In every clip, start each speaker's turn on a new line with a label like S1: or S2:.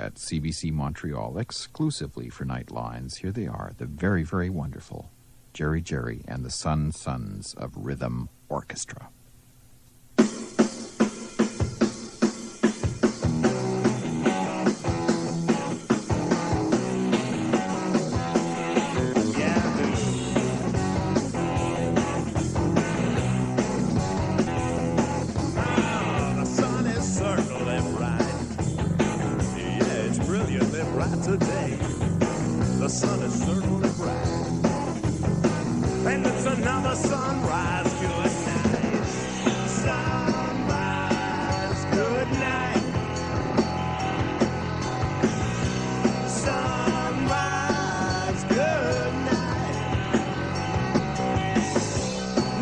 S1: at CBC Montreal exclusively for Nightlines. Here they are, the very, very wonderful Jerry and the Sons of Rhythm Orchestra.
S2: Today, the sun is certainly bright, and it's another sunrise. Good night, sunrise. Good night, sunrise. Good night,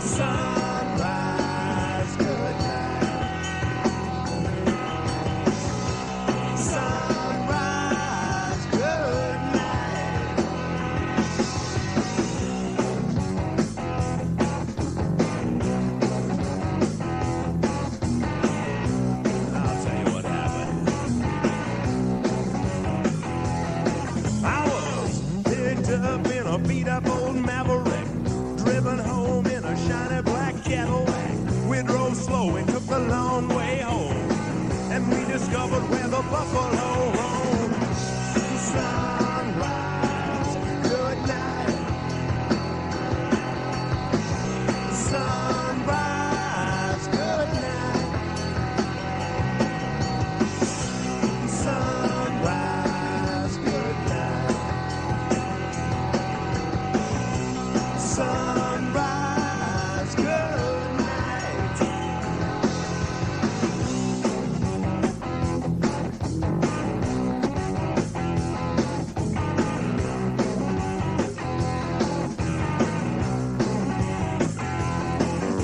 S2: sunrise. Good night, sunrise. A beat-up old Maverick, driven home in a shiny black Cadillac. We drove slow and took the long way home, and we discovered where the buffalo roam. Sunrise, good night. Sunrise, good night. Sunrise, good night. Sunrise, good night.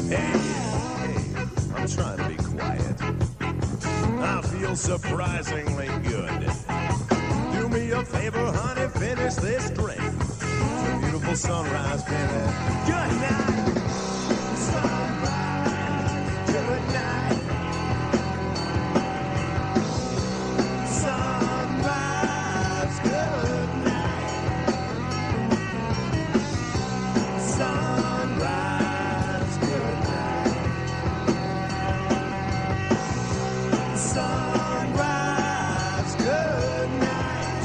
S2: Hey, I'm trying to be quiet. I feel surprisingly good. Do me a favor, honey, finish this drink. Beautiful sunrise, baby. Good night. Sunrise. Good night. Sunrise. Good night. Sunrise. Good night. Sunrise. Good night.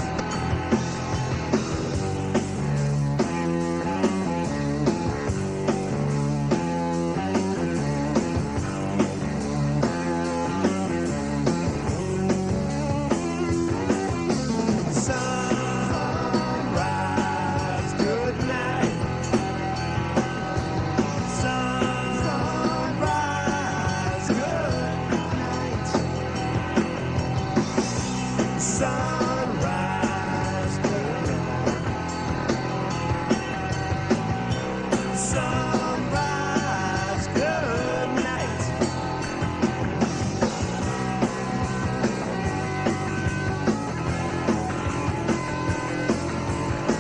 S2: Sunrise, good night. Sunrise, good night. Sunrise, good night. Sunrise, good night.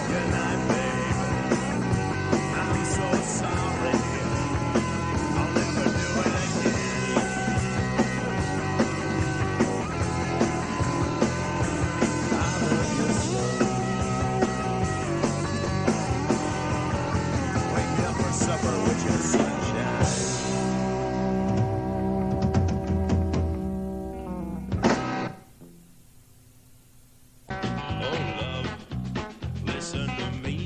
S2: Good night, baby. I'm so sorry. I'll never do it again. I love you so. Wake up for supper with your sunshine. Oh, love, listen to me.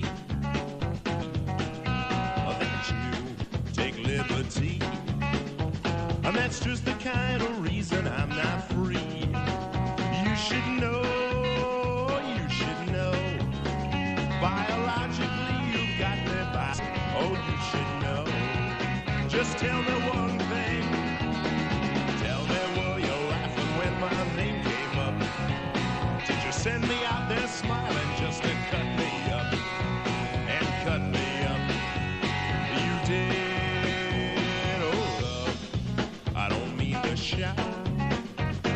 S2: That you take liberty, and that's just the kind of reason I'm not free. You should know, biologically you've got me by. Oh, you should know. Just tell me one thing. Tell me, were you laughing when my name came up? Did you send me out there smiling just to cut me up? And cut me up. You did, oh love, I don't mean to shout,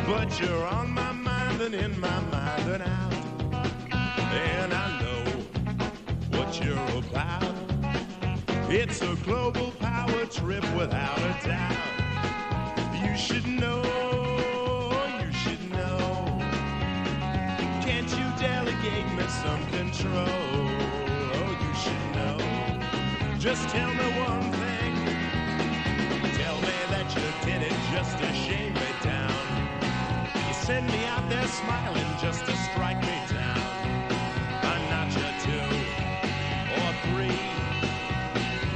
S2: but you're on my mind and in my mind and out. And I know what you're about. It's a global power trip without a doubt. You should know, you should know. gave me some control. Oh, you should know. Just tell me one thing. Tell me that you did it just to shame me down. You send me out there smiling just to strike me down. A notch or two or three.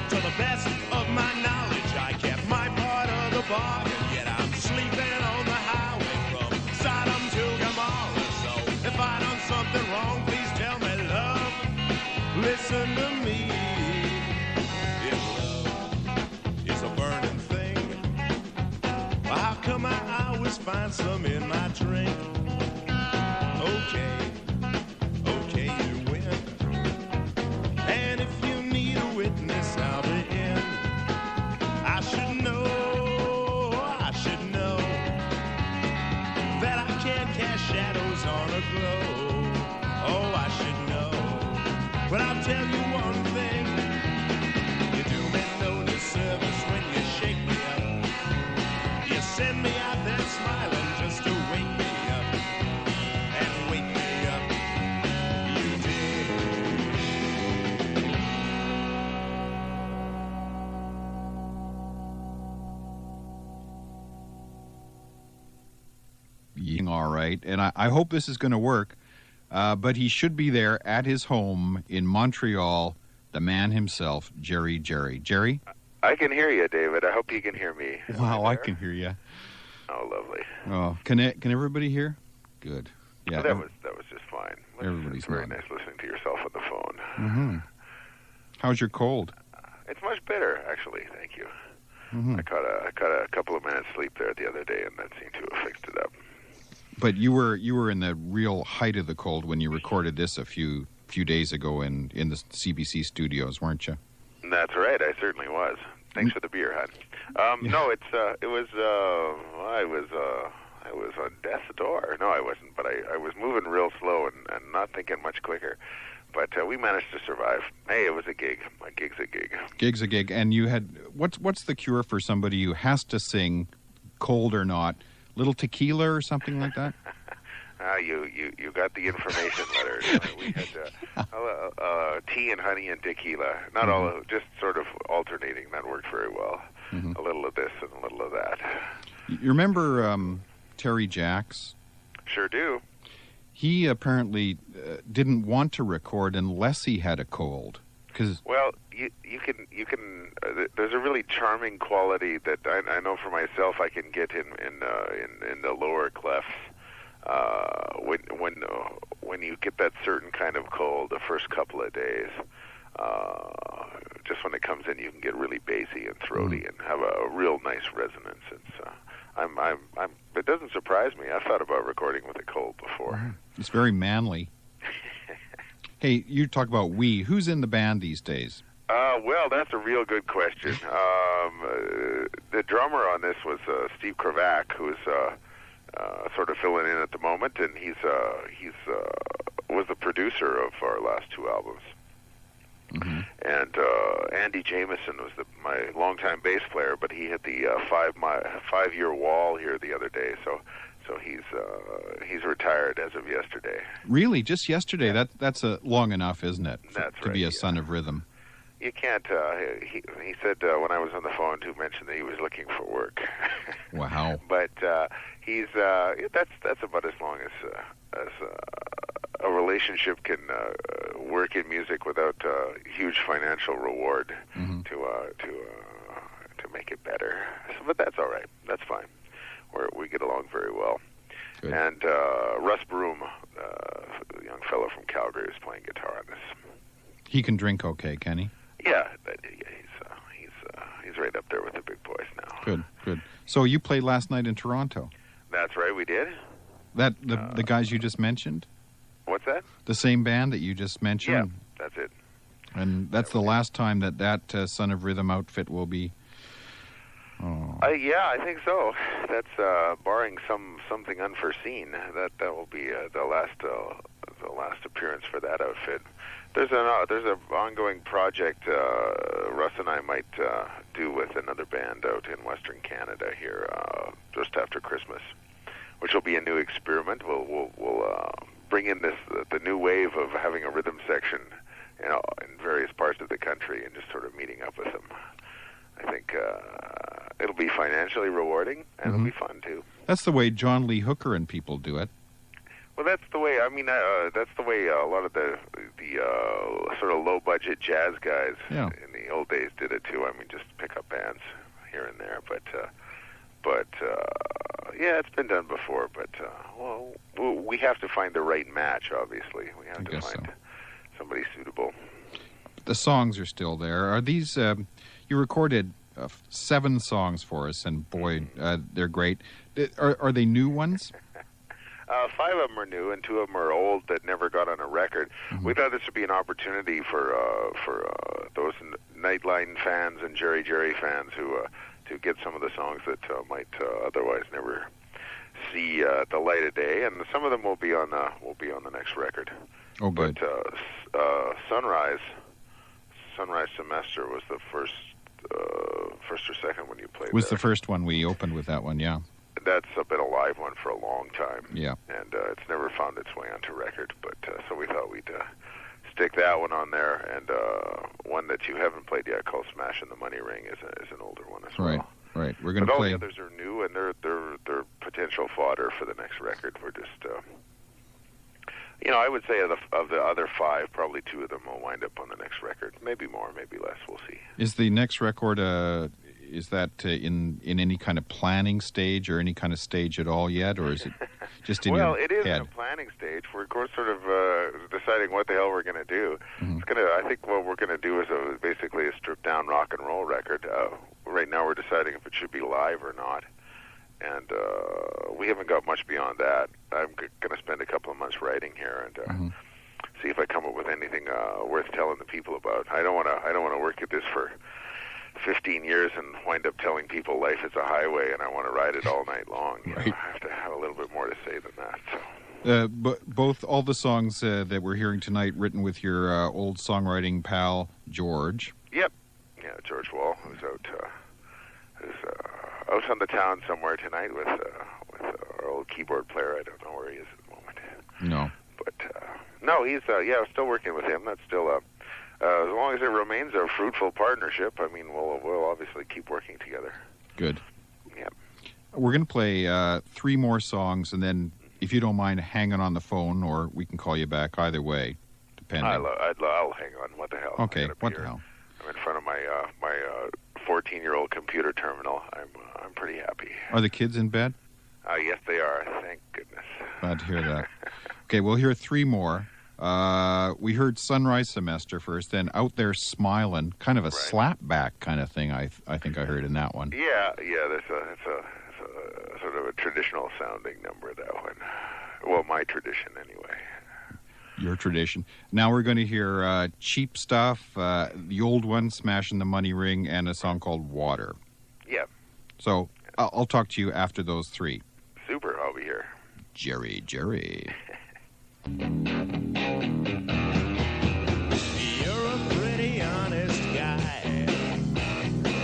S2: To the best of my knowledge, I kept my part of the bargain. Yet I'm sleeping on the highway from Sodom to Gomorrah. So if I done something wrong, please tell me, love. Listen to me. If love is a burning thing, well, how come I always find some in my drink? Okay, you win. And if you need a witness, I'll be in. I should know that I can't cast shadows on a glow. Oh, I should know. But I'll tell you one thing. You do me no disservice when you shake me up. You send me out there smiling just to wake me up. And wake me up. You did.
S1: Being all right, and I hope this is going to work, but he should be there at his home in Montreal, the man himself, Jerry. Jerry?
S3: I can hear you, David. I hope you can hear me.
S1: Wow, I can hear you.
S3: Oh, lovely.
S1: Oh, can everybody hear? Good. Yeah,
S3: that was just fine.
S1: Everybody's
S3: very
S1: fine.
S3: nice listening to yourself on the phone.
S1: Mm-hmm. How's your cold?
S3: It's much better, actually. Thank you.
S1: Mm-hmm.
S3: I caught a couple of minutes sleep there the other day, and that seemed to have fixed it up.
S1: But you were in the real height of the cold when you recorded this a few days ago in the CBC studios, weren't you?
S3: That's right. I certainly was. Thanks for the beer, hon.
S1: Yeah.
S3: No, I was on death's door. No, I wasn't, but I was moving real slow and not thinking much quicker. But we managed to survive. Hey, it was a gig. A gig's a gig.
S1: Gig's a gig. And you had what's the cure for somebody who has to sing, cold or not? Little tequila or something like that?
S3: You got the information letter. We had tea and honey and tequila. Not all, just sort of alternating. That worked very well. Mm-hmm. A little of this and a little of that.
S1: You remember Terry Jacks?
S3: Sure do.
S1: He apparently didn't want to record unless he had a cold.
S3: Well, you can. There's a really charming quality that I know for myself. I can get in the lower clefs when you get that certain kind of cold the first couple of days. Just when it comes in, you can get really bassy and throaty and have a real nice resonance. It doesn't surprise me. I've thought about recording with a cold before.
S1: It's very manly. Hey, you talk about we. Who's in the band these days?
S3: Well, that's a real good question. The drummer on this was Steve Kravac, who's sort of filling in at the moment, and he's was the producer of our last two albums. Mm-hmm. And Andy Jameson was my longtime bass player, but he hit the 5-year wall here the other day, so he's retired as of yesterday.
S1: Really, just yesterday? Yeah. That's long enough, isn't it?
S3: That's
S1: to be a son of rhythm.
S3: You can't. He said when I was on the phone to mention that he was looking for work.
S1: Wow.
S3: But he's that's about as long as a relationship can work in music without huge financial reward to make it better. So, but that's all right. That's fine. We get along very well. Good. And Russ Broom, the young fellow from Calgary, is playing guitar on this.
S1: He can drink okay, can he?
S3: Yeah, he's right up there with the big boys now.
S1: Good. So you played last night in Toronto.
S3: That's right, we did.
S1: The guys you just mentioned?
S3: What's that?
S1: The same band that you just mentioned?
S3: Yeah, that's it.
S1: And that's the last time that Son of Rhythm outfit will be... Oh.
S3: Yeah, I think so. That's barring something unforeseen. That will be the last appearance for that outfit. There's an ongoing project Russ and I might do with another band out in Western Canada here just after Christmas, which will be a new experiment. We'll bring in the new wave of having a rhythm section, you know, in various parts of the country, and just sort of meeting up with them. I think it'll be financially rewarding, and it'll be fun too.
S1: That's the way John Lee Hooker and people do it.
S3: Well, that's the way. I mean, that's the way a lot of the sort of low budget jazz guys in the old days did it too. I mean, just pick up bands here and there, but yeah, it's been done before. But well, we have to find the right match. Obviously, we have to find somebody suitable.
S1: The songs are still there. Are these? You recorded 7 songs for us, and boy, they're great. Are they new ones?
S3: 5 of them are new, and 2 of them are old that never got on a record. We thought this would be an opportunity for those Nightline fans and Jerry fans who to get some of the songs that might otherwise never see the light of day, and some of them will be on the next record.
S1: Oh, good.
S3: But Sunrise Semester was the first or second one you played.
S1: Was
S3: there.
S1: The first one we opened with that one? Yeah.
S3: That's been a live one for a long time.
S1: Yeah.
S3: And it's never found its way onto record, but so we thought we'd stick that one on there, and one that you haven't played yet called "Smashing the Money Ring" is an older one as well.
S1: Right. We're going to play.
S3: All the others are new, and they're potential fodder for the next record. We're just, I would say of the other 5, probably 2 of them will wind up on the next record. Maybe more, maybe less. We'll see.
S1: Is the next record is that in any kind of planning stage or any kind of stage at all yet, or is it just in your head?
S3: Well, it is in a planning stage. We're sort of deciding what the hell we're going to do. I think what we're going to do is basically a stripped-down rock and roll record. Right now we're deciding if it should be live or not, and we haven't got much beyond that. I'm going to spend a couple of months writing here and see if I come up with anything worth telling the people about. I don't want to work at this for 15 years and wind up telling people life is a highway and I want to ride it all night long. I have to have a little bit more to say than that. So.
S1: But both all the songs that we're hearing tonight, written with your old songwriting pal George.
S3: Yep, yeah, George Wall, who's out on the town somewhere tonight with our old keyboard player. I don't know where he is at the moment.
S1: No,
S3: but no, he's still working with him. That's still as long as it remains a fruitful partnership. I mean, we'll obviously keep working together. Good. Yeah.
S1: We're going to play 3 more songs, and then, if you don't mind, hanging on the phone, or we can call you back either way, depending.
S3: I'll hang on. What the hell?
S1: Okay. What the hell?
S3: I'm in front of my 14-year-old computer terminal. I'm pretty happy.
S1: Are the kids in bed?
S3: Yes, they are. Thank goodness.
S1: Glad to hear that. Okay, we'll hear 3 more. We heard Sunrise Semester first, then Out There Smilin', kind of a slapback kind of thing. I think I heard in that one.
S3: Yeah. It's a sort of a traditional sounding number, that one. Well, my tradition anyway.
S1: Your tradition. Now we're going to hear Cheap Stuff, the old one, Smashing the Money Ring, and a song called Water.
S3: Yeah.
S1: So I'll talk to you after those 3.
S3: Super. I'll be here.
S1: Jerry.
S2: You're a pretty honest guy.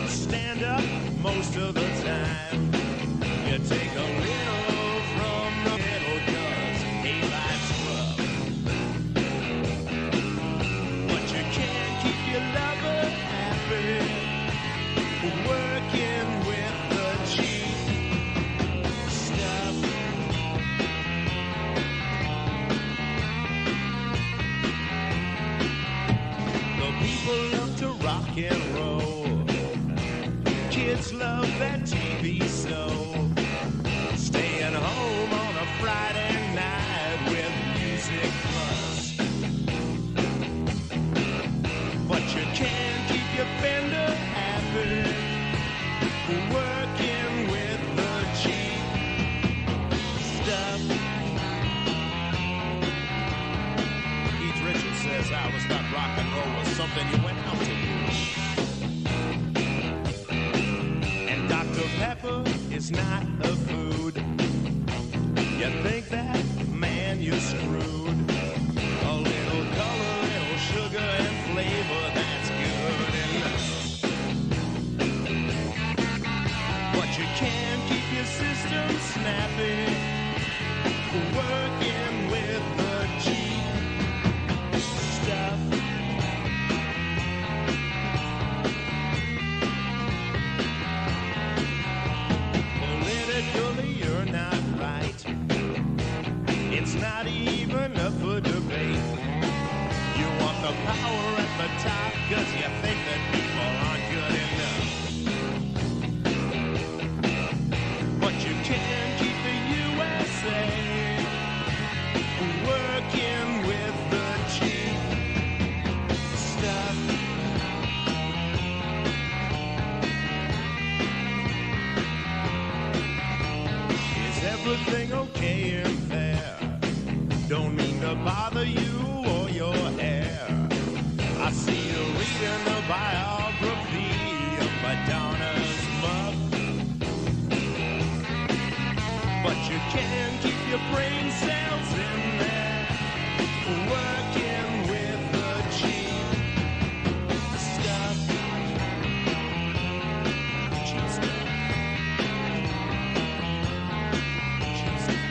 S2: Stand up most of the time. You take a little from the middle, 'cause hey, life's rough. But you can't keep your lover happy, working with the cheap stuff. People love to rock and roll. Kids love that TV show. Staying home on a Friday night with Music Plus. But you can't keep your fender happy, working with the cheap stuff. Keith Richards says I was not rock and roll was something you went out to do. And Dr. Pepper even up for debate. You want the power at the top because you think that people aren't good enough. But you can't keep the USA working with the cheap stuff. Is everything okay and fair? Don't mean to bother you or your hair. I see you reading the biography of Madonna's mug, but you can't keep your brain cells in there working with the cheap stuff. Cheap stuff. Cheap stuff.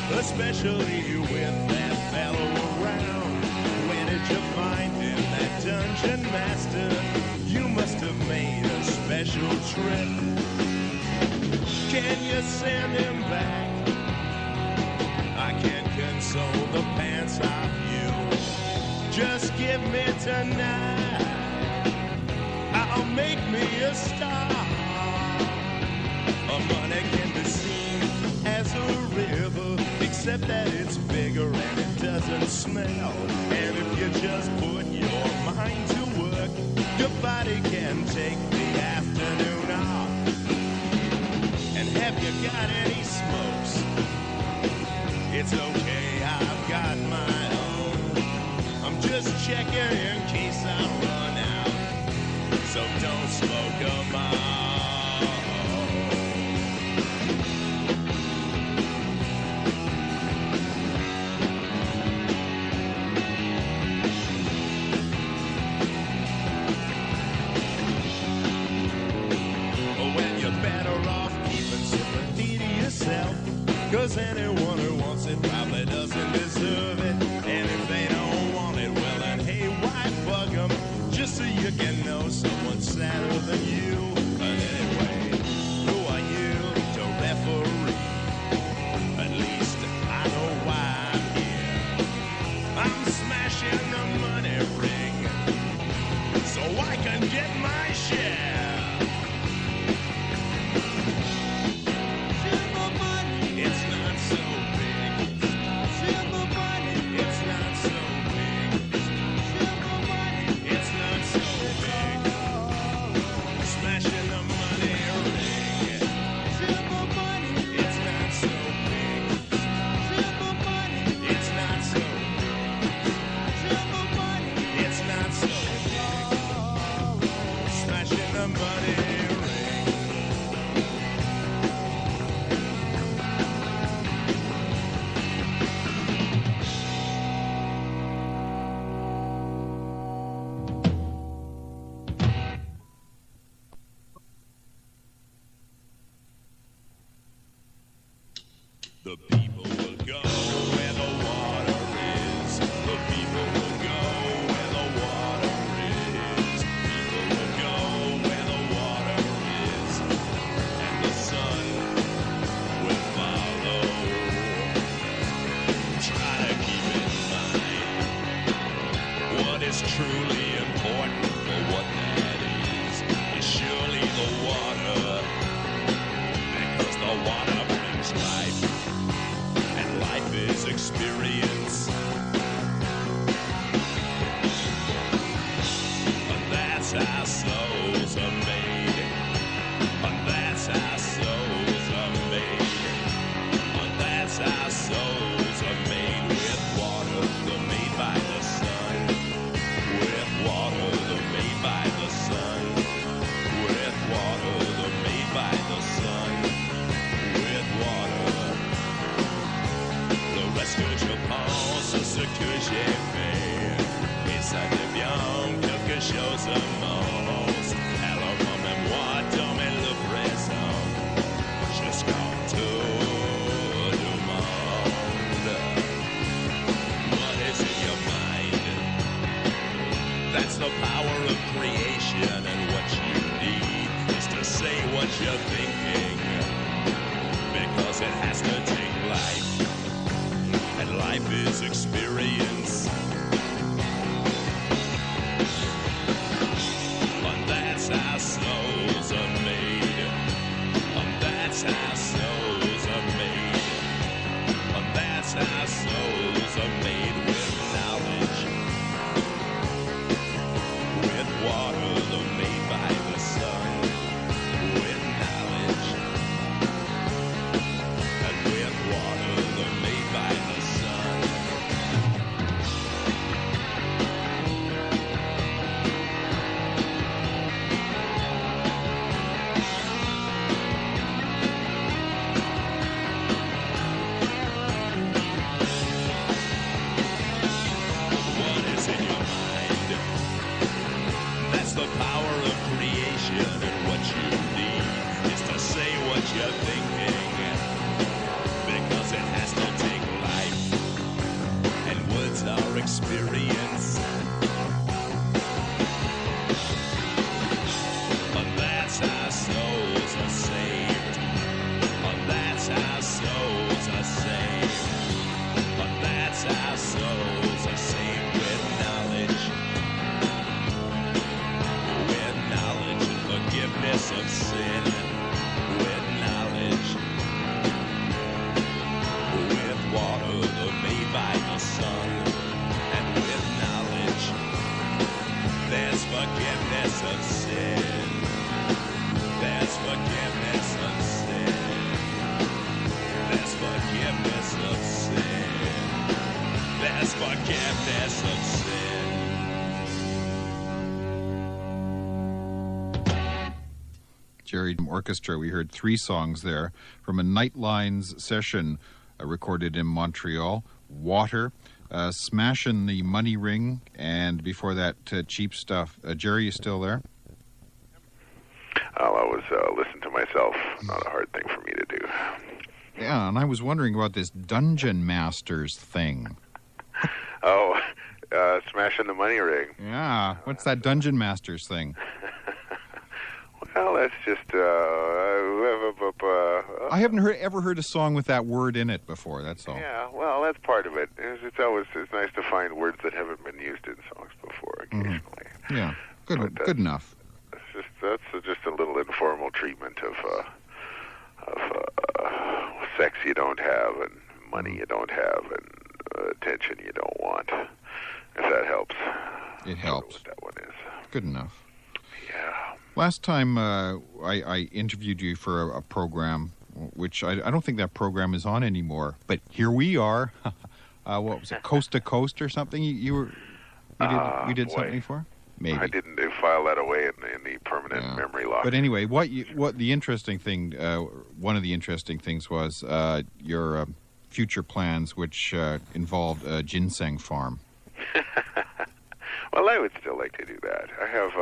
S2: Especially with that fellow around. Where did you find him, that dungeon master? You must have made a special trip. Can you send him back? I can't console the pants off you. Just give me tonight. I'll make me a star. Money can be seen as a river, except that it's bigger and it doesn't smell. And if you just put your mind to work, your body can take the afternoon off. And have you got any smokes? It's okay, I've got my own. I'm just checking in case I run out, so don't smoke 'em all. Cause anyone who wants it probably doesn't deserve it. And if they don't want it, well then hey, why bug them? Just so you can know someone's sadder than you. And anyway, who are you to referee? At least I know why I'm here. I'm smashing the money ring so I can get my share. The people will go where the water is. The people will go where the water is. People will go where the water is. And the sun will follow. Try to keep in mind what is truly important, for what that is surely the water. Because the water brings life. Life is experience. And that's how souls are made. And that's how souls are made. And that's how souls are made. With water, they're made by the sun. With water, they're made by the sun. With what you're thinking, because it has to take life, and life is experience. And that's how souls are made. And that's how souls are made. And that's how souls are made with knowledge, with water they're made by the sun, with knowledge, and with water they're made by the sun. What is in your mind? That's the power of creation, and what you need is to say what you're thinking, because it has to take life, and words are experience. And that's how souls are saved. And that's how souls are saved. And that's how souls are saved with knowledge. With knowledge and forgiveness of sin. With knowledge. With water made by the sun. And with knowledge, there's forgiveness of sin. There's forgiveness of sin. There's forgiveness of sin. There's forgiveness of sin.
S1: Jerry Orchestra, we heard 3 songs there from a Nightlines session recorded in Montreal. Water, Smashin' the Money Ring, and before that, Cheap Stuff. Jerry, you still there?
S3: I'll always listen to myself. Not a hard thing for me to do.
S1: Yeah, and I was wondering about this Dungeon Masters thing.
S3: Oh, smashing the money ring.
S1: Yeah, what's that Dungeon Masters thing?
S3: Well, that's just...
S1: I haven't ever heard a song with that word in it before, that's all.
S3: Yeah, well, that's part of it. It's always nice to find words that haven't been used in songs before occasionally.
S1: Yeah, good enough.
S3: That's just a little informal treatment of sex you don't have, and money you don't have, and attention you don't want. If that helps.
S1: It helps.
S3: What that one is.
S1: Good enough.
S3: Yeah.
S1: Last time I interviewed you for a program, which I don't think that program is on anymore, but here we are. What was it, Coast to Coast or something? We did something for? Maybe.
S3: I didn't file that away in the permanent memory lock.
S1: But anyway, what the interesting thing, one of the interesting things was your future plans, which involved a ginseng farm.
S3: Well, I would still like to do that. I have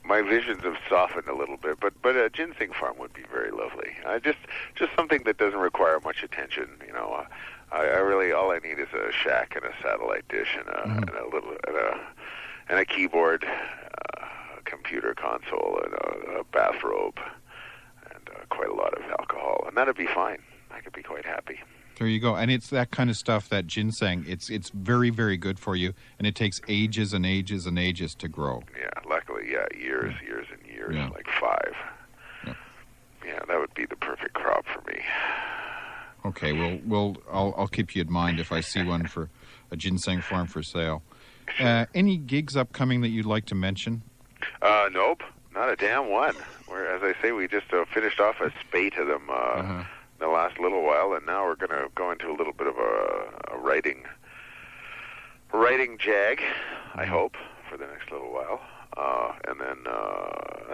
S3: my visions have softened a little bit, but a ginseng farm would be very lovely. Just something that doesn't require much attention. You know, I really all I need is a shack and a satellite dish and a keyboard, a computer console, and a bathrobe, and quite a lot of alcohol, and that'd be fine. I could be quite happy.
S1: There you go. And it's that kind of stuff, that ginseng, it's very, very good for you, and it takes ages and ages and ages to grow.
S3: Yeah, luckily, years and years, like 5. Yeah, that would be the perfect crop for me.
S1: Okay, I'll keep you in mind if I see one for a ginseng farm for sale. Any gigs upcoming that you'd like to mention?
S3: Nope, not a damn one. As I say, we just finished off a spate of them the last little while, and now we're going to go into a little bit of a writing jag, I hope, for the next little while, and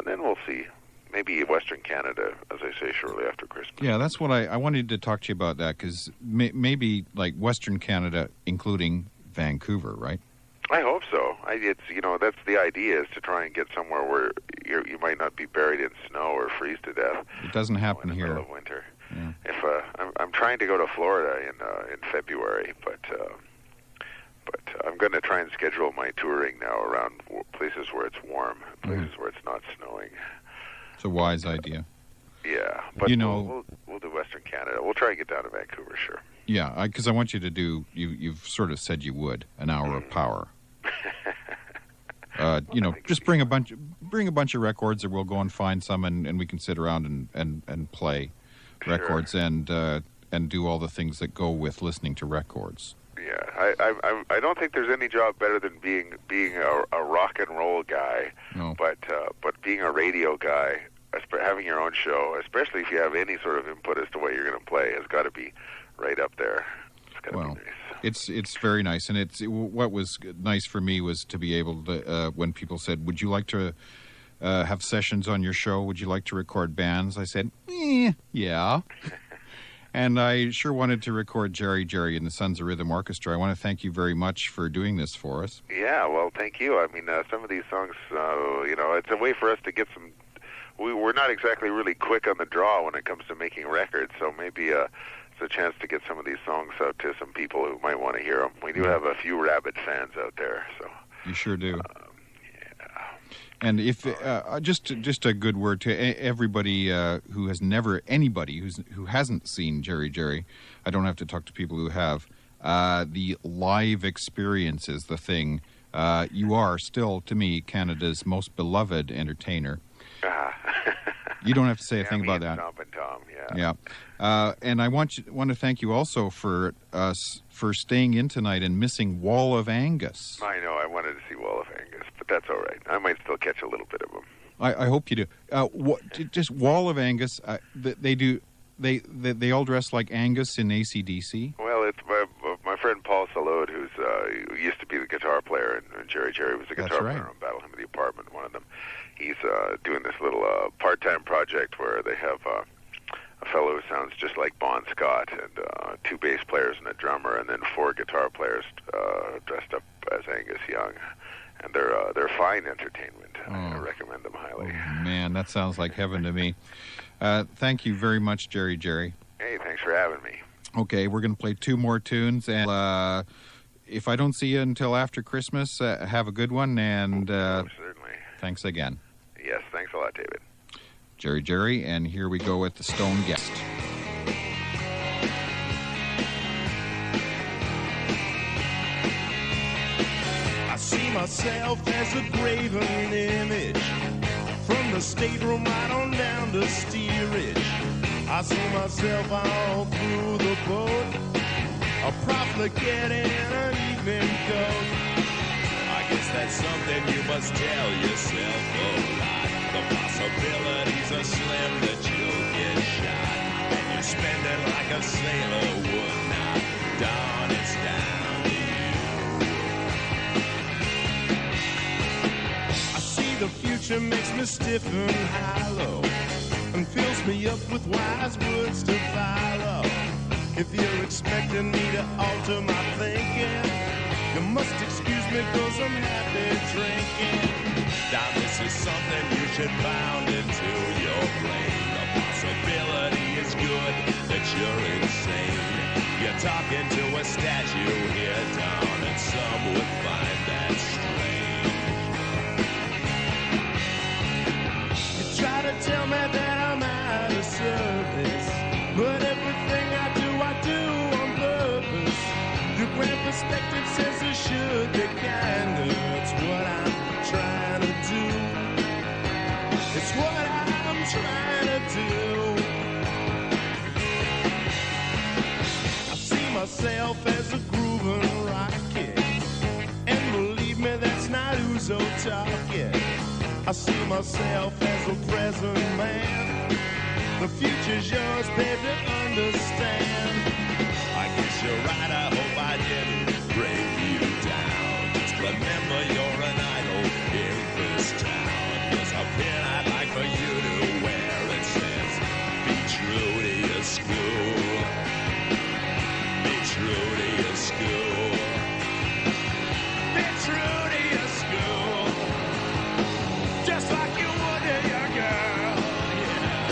S3: then we'll see. Maybe Western Canada, as I say, shortly after Christmas. Yeah,
S1: that's what I wanted to talk to you about that, because maybe like Western Canada, including Vancouver, right?
S3: I hope so. That's the idea, is to try and get somewhere where you might not be buried in snow or freeze to death.
S1: It doesn't happen
S3: in the
S1: here.
S3: Middle of winter.
S1: Yeah.
S3: I'm trying to go to Florida in February, but But I'm going to try and schedule my touring now around places where it's warm, places where it's not snowing.
S1: It's a wise idea.
S3: Yeah, but
S1: You know-
S3: we'll do Western Canada. We'll try and get down to Vancouver, sure.
S1: Yeah, because I want you to do. You've sort of said you would an hour of power. Just bring a bunch of records, or we'll go and find some, and we can sit around and play records and do all the things that go with listening to records.
S3: Yeah, I don't think there's any job better than being a rock and roll guy.
S1: No.
S3: But being a radio guy, having your own show, especially if you have any sort of input as to what you're going to play, has got to be right up there. It's got to be nice.
S1: It's very nice, and what was nice for me was to be able to when people said, "Would you like to have sessions on your show? Would you like to record bands?" I said, "Yeah." And I sure wanted to record Jerry and the Sons of Rhythm Orchestra. I want to thank you very much for doing this for us.
S3: Yeah, well, thank you. I mean, some of these songs, it's a way for us to get some. We're not exactly really quick on the draw when it comes to making records, so maybe it's a chance to get some of these songs out to some people who might want to hear them. We do have a few rabid fans out there, so.
S1: You sure do.
S3: Yeah.
S1: And if just a good word to everybody who hasn't seen Jerry. I don't have to talk to people who have. The live experience is the thing. You are still, to me, Canada's most beloved entertainer. You don't have to say a thing about that.
S3: Tom and Tom,
S1: Yeah. And I want to thank you also for staying in tonight and missing Wall of Angus.
S3: I know. I wanted to see Wall of Angus, but that's all right. I might still catch a little bit of them.
S1: I hope you do. Just Wall of Angus. They all dress like Angus in AC/DC.
S3: Well, it's my friend Paul Salode, who used to be the guitar player, and Jerry was the guitar player on Battle Hymn of the Apartment. One of them. He's doing this little part-time project where they have a fellow who sounds just like Bon Scott, and 2 bass players and a drummer, and then 4 guitar players dressed up as Angus Young, and they're fine entertainment. I recommend them highly.
S1: Oh, man, that sounds like heaven to me. Thank you very much, Jerry.
S3: Hey, thanks for having me.
S1: Okay, we're going to play 2 more tunes, and if I don't see you until after Christmas, have a good one, and
S3: certainly.
S1: Thanks again.
S3: Yes, thanks a lot, David.
S1: Jerry, and here we go with the Stone Guest.
S2: I see myself as a graven image, from the stateroom right on down to steerage. I see myself all through the boat, a profligate in an evening coat. I guess that's something you must tell yourself a lot. The possibilities are slim that you'll get shot, and you spend it like a sailor would not. Dawn, it's down to you. I see the future makes me stiff and hollow, and fills me up with wise words to follow. If you're expecting me to alter my thinking, you must excuse me 'cause I'm happy drinking. Now this is something you should pound into your brain. The possibility is good that you're insane. You're talking to a statue here down, and some would find that strange. You try to tell me that I'm out of service, but everything I do on purpose. Your grand perspective says I should be kinder. It's what I'm trying to do. It's what I'm trying to do. I see myself as a grooving rocket, and believe me, that's not who's talking. I see myself as a present man. The future's yours, baby, understand. I guess you're right, I hope I didn't bring you down. Just remember you're an idol in this town. There's a pin I'd like for you to wear. It says, be true to your school. Be true to your school. Be true to your school. Just like you would to your girl. Yeah.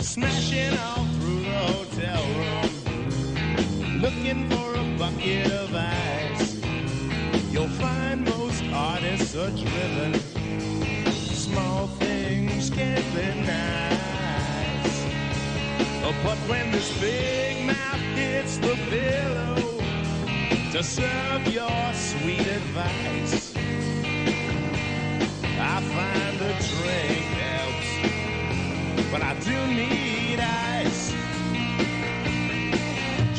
S2: smashing all through the hotel room, looking for a bucket of ice. You'll find most artists are driven, small things can be nice. But when this big mouth hits the pillow to serve your sweet advice, I find a drink helps, but I do need ice.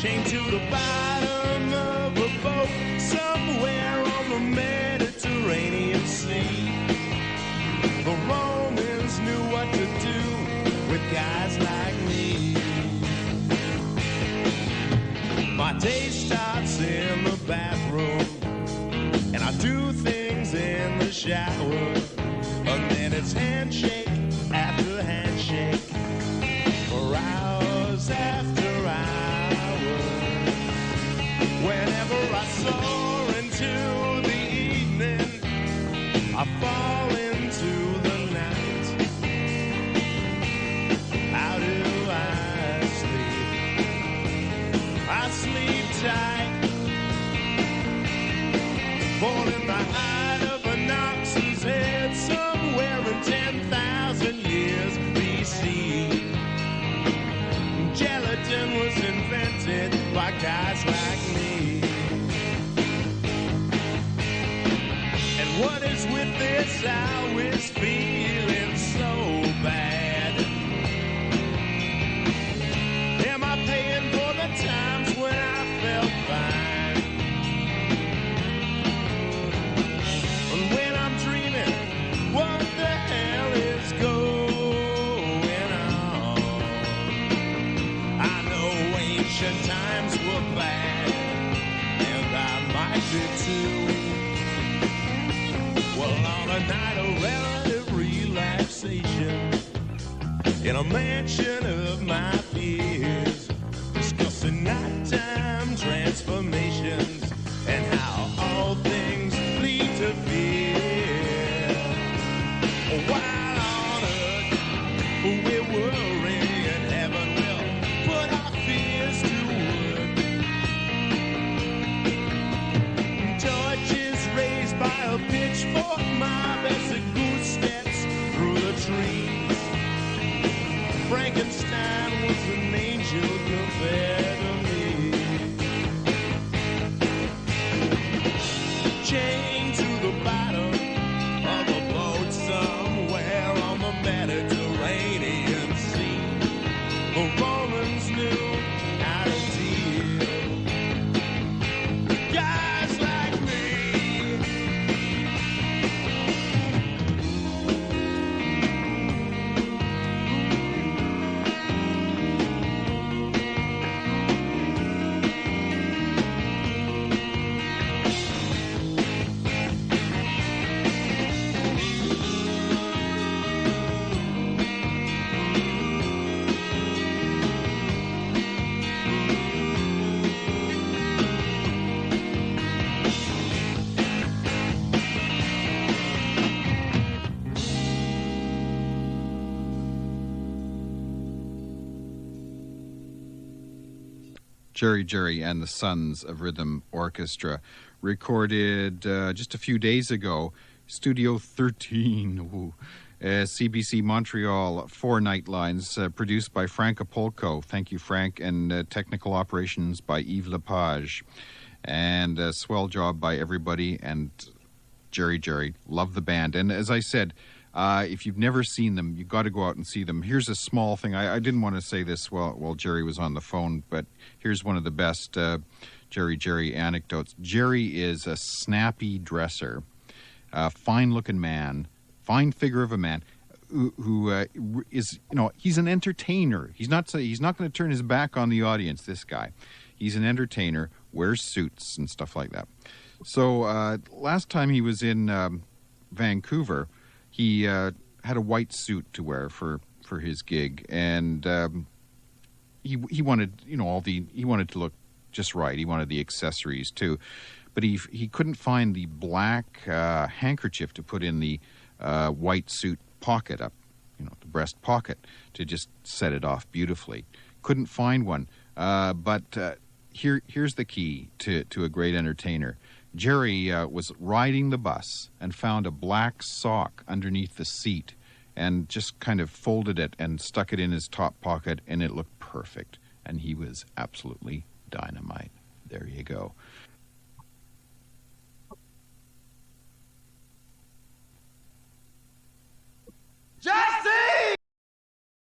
S2: Chained to the bottom of a boat somewhere on the Mediterranean Sea. The Romans knew what to do with guys like me. My day starts in the bathroom, and I do things in the shower, and then it's handshake after handshake for hours after hours. Whenever I soar into the evening, I fall into the night. How do I sleep? I sleep tight. Falling behind of an ox's head somewhere in 10,000 years BC. Gelatin was invented by guys like me. And what is with this always feeling so bad? Am I paying for the times when I felt fine? And when I'm dreaming, what the hell is going on? I know ancient times were bad, and I might be too. Well, on a night of relative relaxation, in a mansion of my fears, discussing nighttime transformations and how all things lead to fear. While on earth we worry, and heaven will put our fears to work. Torches raised by a pitchfork mob as the goose steps through the trees. Frankenstein was an angel compared to me. Chained to the bottom of a boat somewhere on the Mediterranean Sea. The Romans knew how to deal with guys like me.
S1: Jerry and the Sons of Rhythm Orchestra, recorded just a few days ago, Studio 13, CBC Montreal, 4 Nightlines, produced by Frank Apolko. Thank you, Frank, and technical operations by Yves Lepage. And a swell job by everybody, and Jerry, love the band. And as I said, if you've never seen them, you've got to go out and see them. Here's a small thing. I didn't want to say this while Jerry was on the phone, but here's one of the best Jerry anecdotes. Jerry is a snappy dresser, fine-looking man, fine figure of a man, who is, he's an entertainer. He's not going to turn his back on the audience, this guy. He's an entertainer, wears suits and stuff like that. So last time he was in Vancouver, he had a white suit to wear for his gig, and he wanted he wanted to look just right. He wanted the accessories too, but he couldn't find the black handkerchief to put in the white suit pocket up, breast pocket to just set it off beautifully. Couldn't find one, but here's the key to a great entertainer. Jerry was riding the bus and found a black sock underneath the seat and just kind of folded it and stuck it in his top pocket, and it looked perfect. And he was absolutely dynamite. There you go.